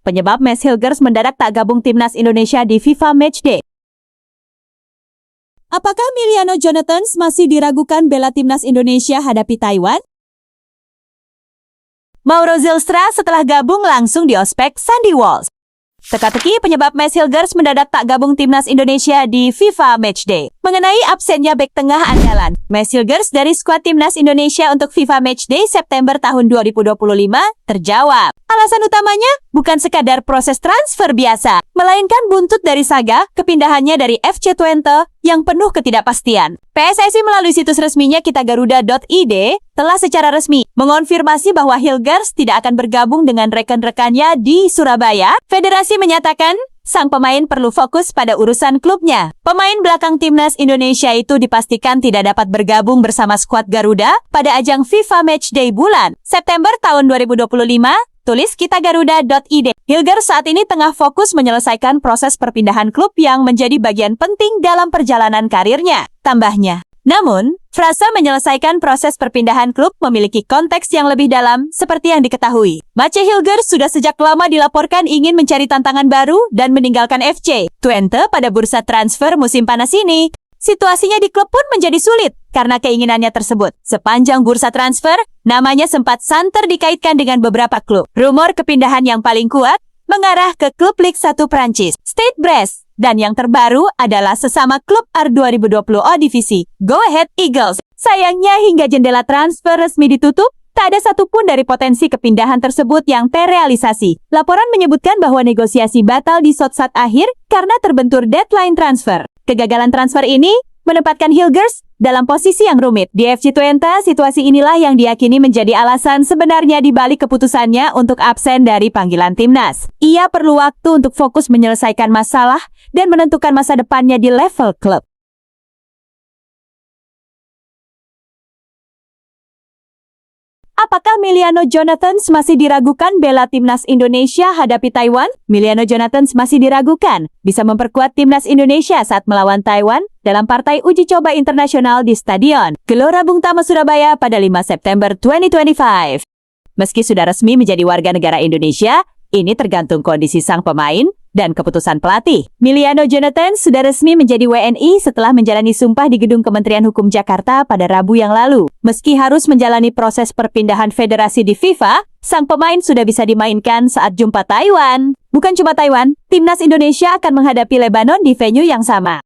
Penyebab Max Hilgers mendadak tak gabung timnas Indonesia di FIFA Matchday. Apakah Emiliano Jonathans masih diragukan bela timnas Indonesia hadapi Taiwan? Mauro Zylstra setelah gabung langsung diospek Sandy Walsh. Teka-teki penyebab Max Hilgers mendadak tak gabung timnas Indonesia di FIFA Matchday. Mengenai absennya bek tengah andalan, Max Hilgers dari skuad timnas Indonesia untuk FIFA Matchday September tahun 2025 terjawab. Alasan utamanya bukan sekadar proses transfer biasa, melainkan buntut dari saga kepindahannya dari FC Twente yang penuh ketidakpastian. PSSI melalui situs resminya kitagaruda.id telah secara resmi mengonfirmasi bahwa Hilgers tidak akan bergabung dengan rekan-rekannya di Surabaya. Federasi menyatakan sang pemain perlu fokus pada urusan klubnya. Pemain belakang timnas Indonesia itu dipastikan tidak dapat bergabung bersama skuad Garuda pada ajang FIFA Matchday bulan September tahun 2025. Tulis kitagaruda.id. Hilgers saat ini tengah fokus menyelesaikan proses perpindahan klub yang menjadi bagian penting dalam perjalanan karirnya, tambahnya. Namun, frasa menyelesaikan proses perpindahan klub memiliki konteks yang lebih dalam seperti yang diketahui. Mace Hilgers sudah sejak lama dilaporkan ingin mencari tantangan baru dan meninggalkan FC Twente pada bursa transfer musim panas ini. Situasinya di klub pun menjadi sulit karena keinginannya tersebut. Sepanjang bursa transfer, namanya sempat santer dikaitkan dengan beberapa klub. Rumor kepindahan yang paling kuat mengarah ke klub Ligue 1 Prancis, Stade Brest. Dan yang terbaru adalah sesama klub R2020 O Divisi, Go Ahead Eagles. Sayangnya hingga jendela transfer resmi ditutup, tak ada satupun dari potensi kepindahan tersebut yang terrealisasi. Laporan menyebutkan bahwa negosiasi batal di saat akhir karena terbentur deadline transfer. Kegagalan transfer ini menempatkan Hilgers dalam posisi yang rumit. Di FC Twente, situasi inilah yang diyakini menjadi alasan sebenarnya di balik keputusannya untuk absen dari panggilan timnas. Ia perlu waktu untuk fokus menyelesaikan masalah dan menentukan masa depannya di level klub. Apakah Emiliano Jonathans masih diragukan bela timnas Indonesia hadapi Taiwan? Emiliano Jonathans masih diragukan bisa memperkuat timnas Indonesia saat melawan Taiwan dalam partai uji coba internasional di Stadion Gelora Bung Tomo Surabaya pada 5 September 2025. Meski sudah resmi menjadi warga negara Indonesia, ini tergantung kondisi sang pemain dan keputusan pelatih. Emiliano Jonathans sudah resmi menjadi WNI setelah menjalani sumpah di Gedung Kementerian Hukum Jakarta pada Rabu yang lalu. Meski harus menjalani proses perpindahan federasi di FIFA, sang pemain sudah bisa dimainkan saat jumpa Taiwan. Bukan cuma Taiwan, timnas Indonesia akan menghadapi Lebanon di venue yang sama.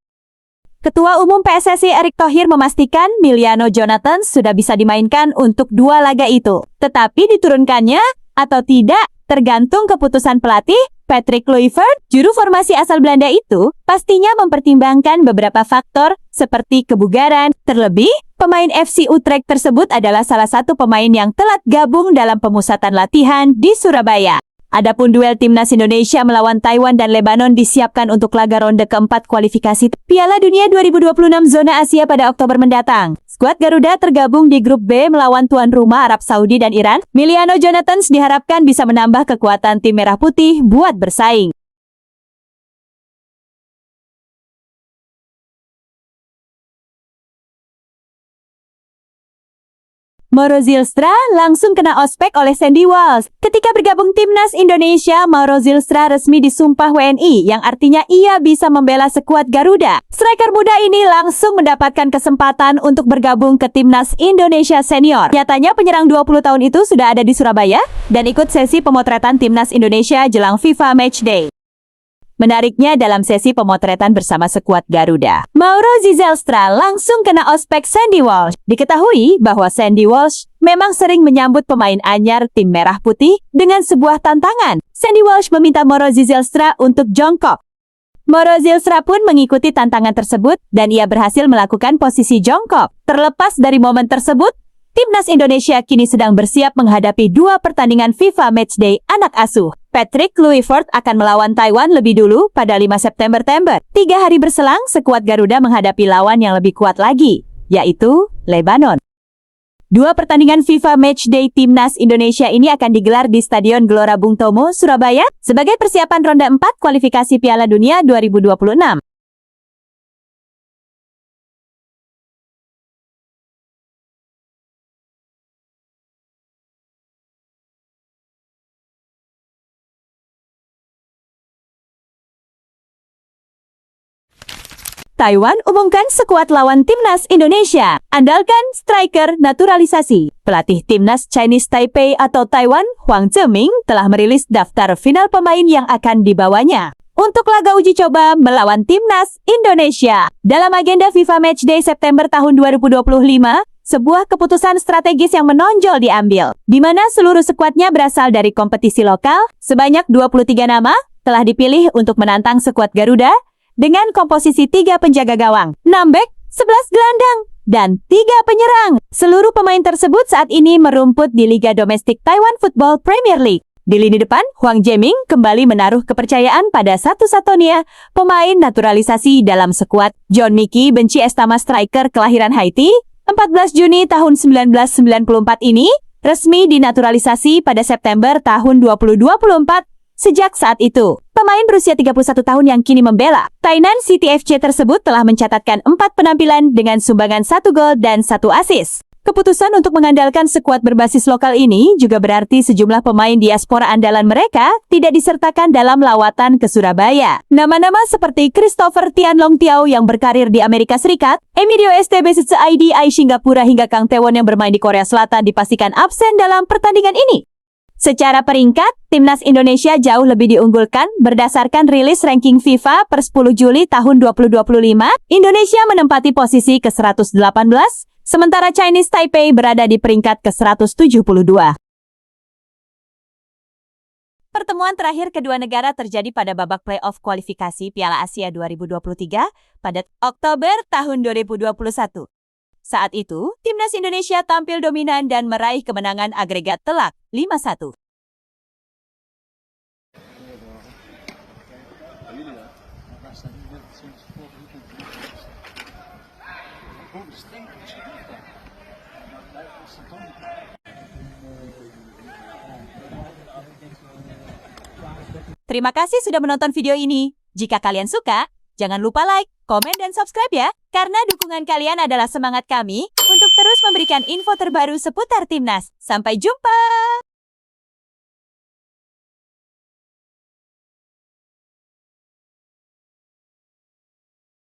Ketua Umum PSSI Erick Thohir memastikan Emiliano Jonathans sudah bisa dimainkan untuk dua laga itu. Tetapi diturunkannya atau tidak tergantung keputusan pelatih. Patrick Kluivert, juru formasi asal Belanda itu, pastinya mempertimbangkan beberapa faktor seperti kebugaran. Terlebih, pemain FC Utrecht tersebut adalah salah satu pemain yang telat gabung dalam pemusatan latihan di Surabaya. Adapun duel timnas Indonesia melawan Taiwan dan Lebanon disiapkan untuk laga ronde keempat kualifikasi Piala Dunia 2026 zona Asia pada Oktober mendatang. Skuad Garuda tergabung di grup B melawan tuan rumah Arab Saudi dan Iran. Emiliano Jonathans diharapkan bisa menambah kekuatan tim merah putih buat bersaing. Mauro Zylstra langsung kena ospek oleh Sandy Walsh. Ketika bergabung timnas Indonesia, Mauro Zylstra resmi disumpah WNI, yang artinya ia bisa membela skuad Garuda. Striker muda ini langsung mendapatkan kesempatan untuk bergabung ke timnas Indonesia senior. Nyatanya penyerang 20 tahun itu sudah ada di Surabaya dan ikut sesi pemotretan timnas Indonesia jelang FIFA Matchday. Menariknya dalam sesi pemotretan bersama skuad Garuda, Mauro Zylstra langsung kena ospek Sandy Walsh. Diketahui bahwa Sandy Walsh memang sering menyambut pemain anyar tim merah putih dengan sebuah tantangan. Sandy Walsh meminta Mauro Zylstra untuk jongkok. Mauro Zylstra pun mengikuti tantangan tersebut dan ia berhasil melakukan posisi jongkok. Terlepas dari momen tersebut, timnas Indonesia kini sedang bersiap menghadapi dua pertandingan FIFA Matchday anak asuh. Patrick Kluivert akan melawan Taiwan lebih dulu pada 5 September. 3 hari berselang, skuad Garuda menghadapi lawan yang lebih kuat lagi, yaitu Lebanon. Dua pertandingan FIFA Matchday timnas Indonesia ini akan digelar di Stadion Gelora Bung Tomo, Surabaya, sebagai persiapan ronde 4 kualifikasi Piala Dunia 2026. Taiwan umumkan skuad lawan timnas Indonesia. Andalkan striker naturalisasi. Pelatih timnas Chinese Taipei atau Taiwan, Huang Zhiming, telah merilis daftar final pemain yang akan dibawanya untuk laga uji coba melawan timnas Indonesia. Dalam agenda FIFA Matchday September tahun 2025, sebuah keputusan strategis yang menonjol diambil, di mana seluruh skuadnya berasal dari kompetisi lokal. Sebanyak 23 nama telah dipilih untuk menantang skuad Garuda dengan komposisi 3 penjaga gawang, 6 bek, 11 gelandang, dan 3 penyerang. Seluruh pemain tersebut saat ini merumput di Liga Domestik Taiwan Football Premier League. Di lini depan, Huang Zhiming kembali menaruh kepercayaan pada satu-satunya pemain naturalisasi dalam skuad. John Mickey benci Estama striker kelahiran Haiti, 14 Juni tahun 1994 ini resmi dinaturalisasi pada September tahun 2024. Sejak saat itu, pemain berusia 31 tahun yang kini membela Tainan City FC tersebut telah mencatatkan 4 penampilan dengan sumbangan 1 gol dan 1 assist. Keputusan untuk mengandalkan skuad berbasis lokal ini juga berarti sejumlah pemain diaspora andalan mereka tidak disertakan dalam lawatan ke Surabaya. Nama-nama seperti Christopher Tianlong Tiao yang berkarir di Amerika Serikat, Emilio Estevez ID Singapura hingga Kang Taewon yang bermain di Korea Selatan dipastikan absen dalam pertandingan ini. Secara peringkat, timnas Indonesia jauh lebih diunggulkan berdasarkan rilis ranking FIFA per 10 Juli tahun 2025. Indonesia menempati posisi ke-118, sementara Chinese Taipei berada di peringkat ke-172. Pertemuan terakhir kedua negara terjadi pada babak playoff kualifikasi Piala Asia 2023 pada Oktober tahun 2021. Saat itu, timnas Indonesia tampil dominan dan meraih kemenangan agregat telak 5-1. Terima kasih sudah menonton video ini. Jika kalian suka, jangan lupa like, komen, dan subscribe ya. Karena dukungan kalian adalah semangat kami untuk terus memberikan info terbaru seputar timnas. Sampai jumpa!